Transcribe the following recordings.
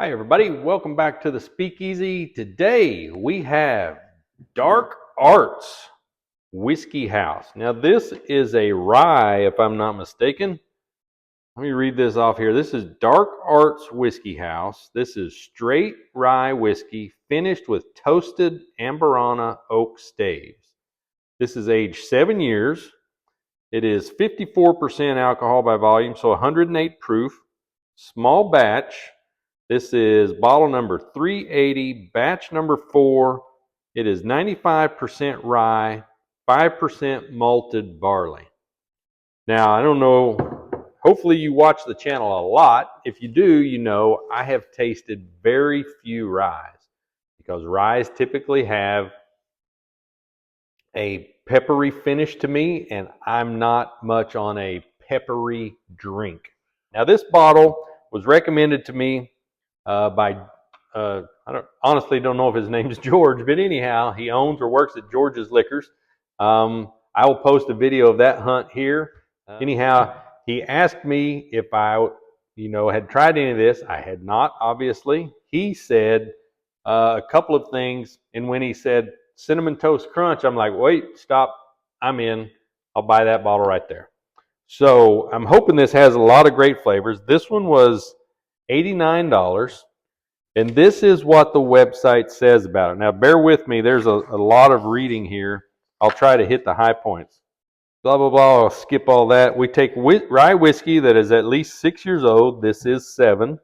Hi everybody, welcome back to the Speakeasy. Today we have Dark Arts Whiskey House. Now this is a rye, if I'm not mistaken. Let me read this off here. This is Dark Arts Whiskey House. This is straight rye whiskey finished with toasted Amburana oak staves. This is aged 7 years. It is 54% alcohol by volume, so 108 proof, small batch. This is bottle number 380, batch number 4. It is 95% rye, 5% malted barley. Now, I don't know, hopefully you watch the channel a lot. If you do, you know I have tasted very few ryes because ryes typically have a peppery finish to me, and I'm not much on a peppery drink. Now, this bottle was recommended to me by I honestly don't know if his name is George, but anyhow, he owns or works at George's Liquors. I will post a video of that hunt here. Anyhow, he asked me if I, had tried any of this. I had not, obviously. He said a couple of things, and when he said Cinnamon Toast Crunch, I'm like, wait, stop, I'm in. I'll buy that bottle right there. So I'm hoping this has a lot of great flavors. This one was $89. And this is what the website says about it. Now, bear with me. There's a lot of reading here. I'll try to hit the high points. Blah, blah, blah. I'll skip all that. We take rye whiskey that is at least 6 years old. This is 7.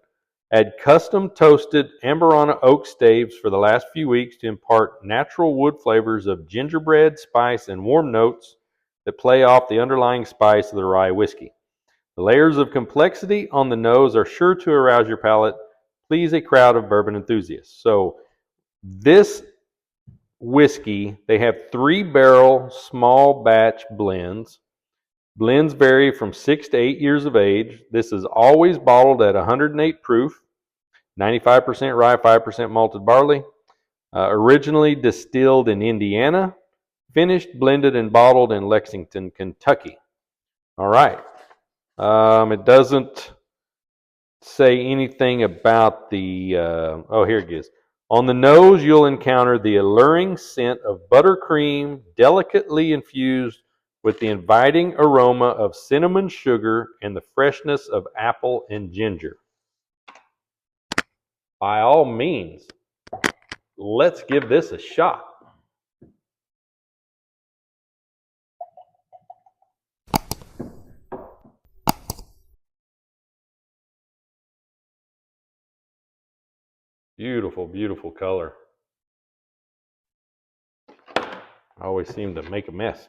Add custom toasted Amburana oak staves for the last few weeks to impart natural wood flavors of gingerbread, spice, and warm notes that play off the underlying spice of the rye whiskey. The layers of complexity on the nose are sure to arouse your palate, please a crowd of bourbon enthusiasts. So this whiskey, they have 3-barrel small batch blends. Blends vary from 6 to 8 years of age. This is always bottled at 108 proof, 95% rye, 5% malted barley. Originally distilled in Indiana, finished, blended, and bottled in Lexington, Kentucky. All right. It doesn't say anything about the, here it is. On the nose, you'll encounter the alluring scent of buttercream, delicately infused with the inviting aroma of cinnamon sugar and the freshness of apple and ginger. By all means, let's give this a shot. Beautiful, beautiful color. I always seem to make a mess.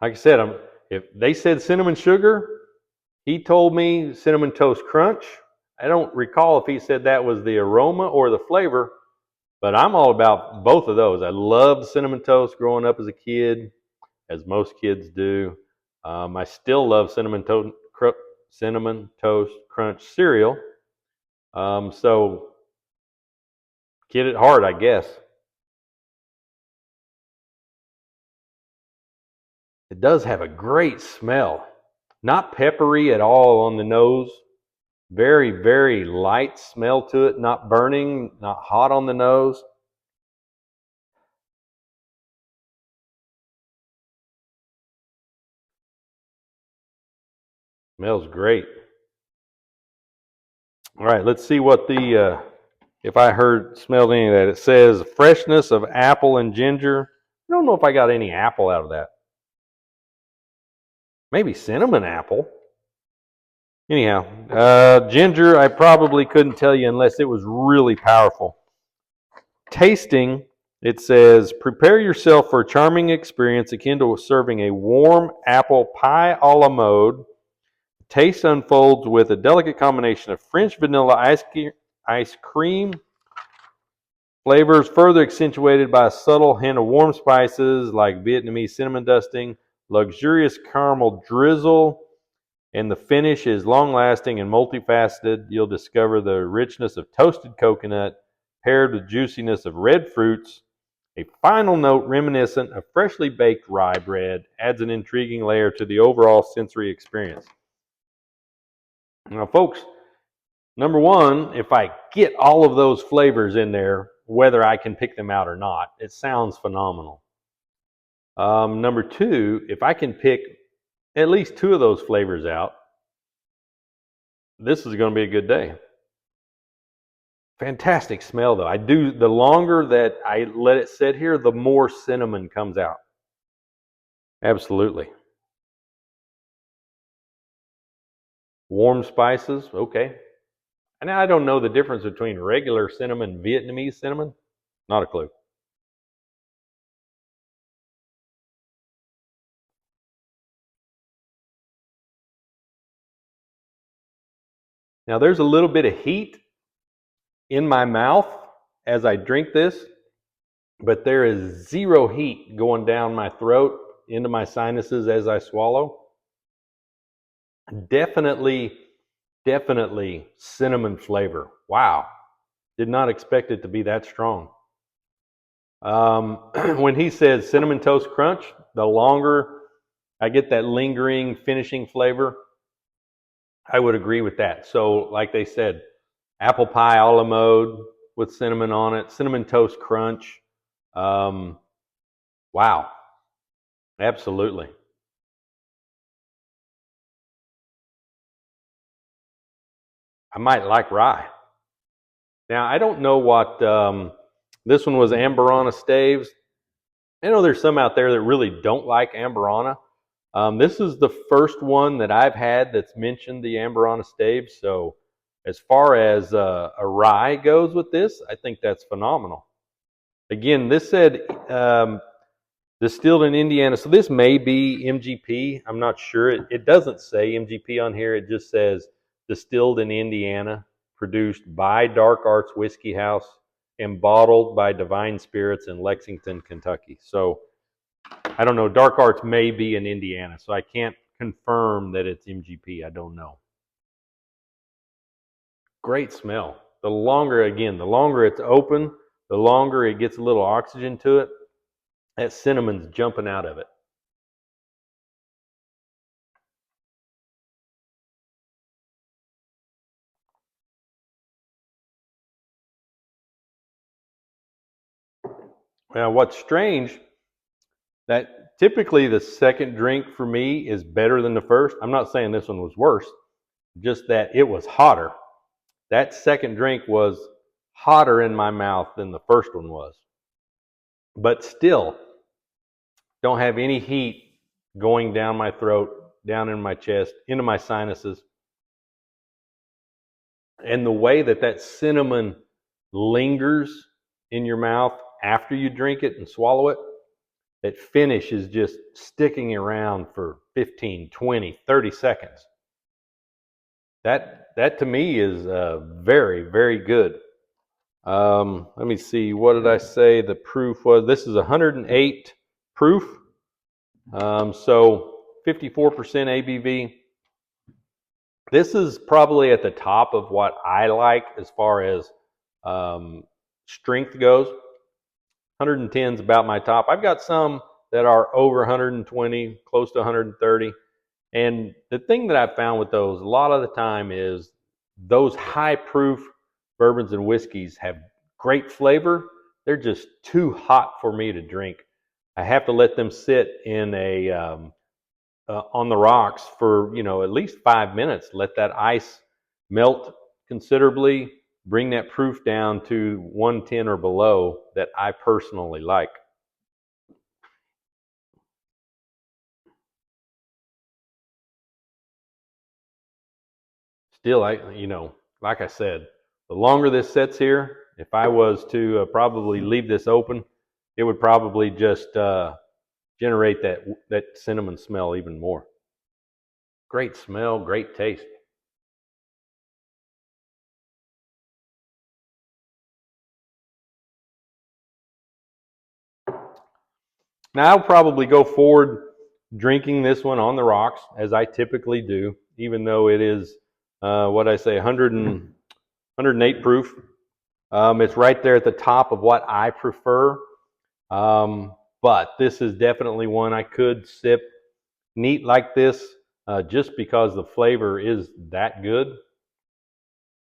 Like I said, if they said cinnamon sugar, he told me Cinnamon Toast Crunch. I don't recall if he said that was the aroma or the flavor, but I'm all about both of those. I loved Cinnamon Toast growing up as a kid, as most kids do. I still love Cinnamon Toast Crunch cereal. So kid at heart, I guess. It does have a great smell. Not peppery at all on the nose. Very, very light smell to it. Not burning, not hot on the nose. Smells great. All right, let's see what the, if I smelled any of that. It says freshness of apple and ginger. I don't know if I got any apple out of that. Maybe cinnamon apple. Anyhow, ginger, I probably couldn't tell you unless it was really powerful. Tasting, it says, prepare yourself for a charming experience akin to serving a warm apple pie a la mode. Taste unfolds with a delicate combination of French vanilla ice cream flavors, further accentuated by a subtle hint of warm spices like Vietnamese cinnamon dusting, luxurious caramel drizzle, and the finish is long-lasting and multifaceted. You'll discover the richness of toasted coconut paired with juiciness of red fruits, A final note reminiscent of freshly baked rye bread adds an intriguing layer to the overall sensory experience. Now, folks, number one, if I get all of those flavors in there, whether I can pick them out or not, it sounds phenomenal. Number two, if I can pick at least two of those flavors out, this is going to be a good day. Fantastic smell, though. The longer that I let it sit here, the more cinnamon comes out. Absolutely. Warm spices, okay. And I don't know the difference between regular cinnamon and Vietnamese cinnamon. Not a clue. Now there's a little bit of heat in my mouth as I drink this, but there is zero heat going down my throat into my sinuses as I swallow. Definitely cinnamon flavor. Wow. Did not expect it to be that strong. When he says cinnamon toast crunch, the longer I get that lingering finishing flavor, I would agree with that. So like they said, apple pie a la mode with cinnamon on it, cinnamon toast crunch. Wow. Absolutely. I might like rye. Now, I don't know what, this one was Amburana staves. I know there's some out there that really don't like Amburana. This is the first one that I've had that's mentioned the Amburana staves. So as far as a rye goes with this, I think that's phenomenal. Again, this said distilled in Indiana. So this may be MGP. I'm not sure. It doesn't say MGP on here. It just says distilled in Indiana, produced by Dark Arts Whiskey House, and bottled by Divine Spirits in Lexington, Kentucky. So I don't know. Dark Arts may be in Indiana, so I can't confirm that it's MGP. I don't know. Great smell. The longer it's open, the longer it gets a little oxygen to it. That cinnamon's jumping out of it. Now, what's strange, that typically the second drink for me is better than the first. I'm not saying this one was worse, just that it was hotter. That second drink was hotter in my mouth than the first one was. But still, don't have any heat going down my throat, down in my chest, into my sinuses. And the way that cinnamon lingers in your mouth after you drink it and swallow it, that finish is just sticking around for 15, 20, 30 seconds. That to me is very, very good. Let me see, what did I say the proof was? This is 108 proof, so 54% ABV. This is probably at the top of what I like as far as strength goes. 110 is about my top. I've got some that are over 120, close to 130. And the thing that I've found with those a lot of the time is those high proof bourbons and whiskeys have great flavor. They're just too hot for me to drink. I have to let them sit in on the rocks for, at least 5 minutes. Let that ice melt considerably, bring that proof down to 110 or below that I personally like. Still, like I said, the longer this sits here, if I was to probably leave this open, it would probably just generate that cinnamon smell even more. Great smell, great taste. Now I'll probably go forward drinking this one on the rocks, as I typically do, even though it is, 108 proof. It's right there at the top of what I prefer. But this is definitely one I could sip neat like this, just because the flavor is that good.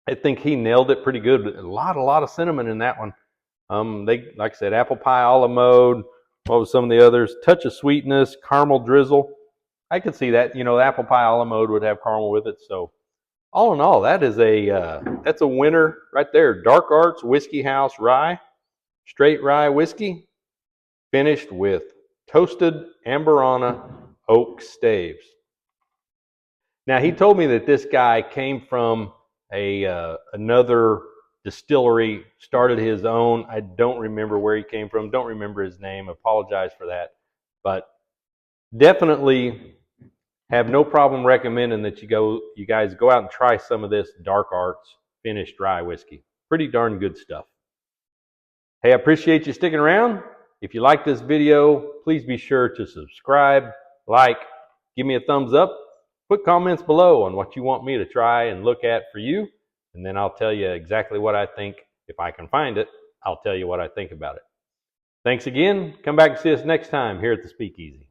I think he nailed it pretty good. A lot of cinnamon in that one. They, like I said, apple pie a la mode. What was some of the others? Touch of sweetness, caramel drizzle. I could see that. You know, the apple pie a la mode would have caramel with it. So all in all, that is that's a winner right there. Dark Arts Whiskey House Rye, straight rye whiskey, finished with toasted Amburana oak staves. Now he told me that this guy came from another distillery, started his own. I don't remember where he came from. Don't remember his name. Apologize for that. But definitely have no problem recommending that you guys go out and try some of this Dark Arts finished rye whiskey. Pretty darn good stuff. Hey, I appreciate you sticking around. If you like this video, please be sure to subscribe, like, give me a thumbs up. Put comments below on what you want me to try and look at for you, and then I'll tell you exactly what I think. If I can find it, I'll tell you what I think about it. Thanks again. Come back and see us next time here at the Speakeasy.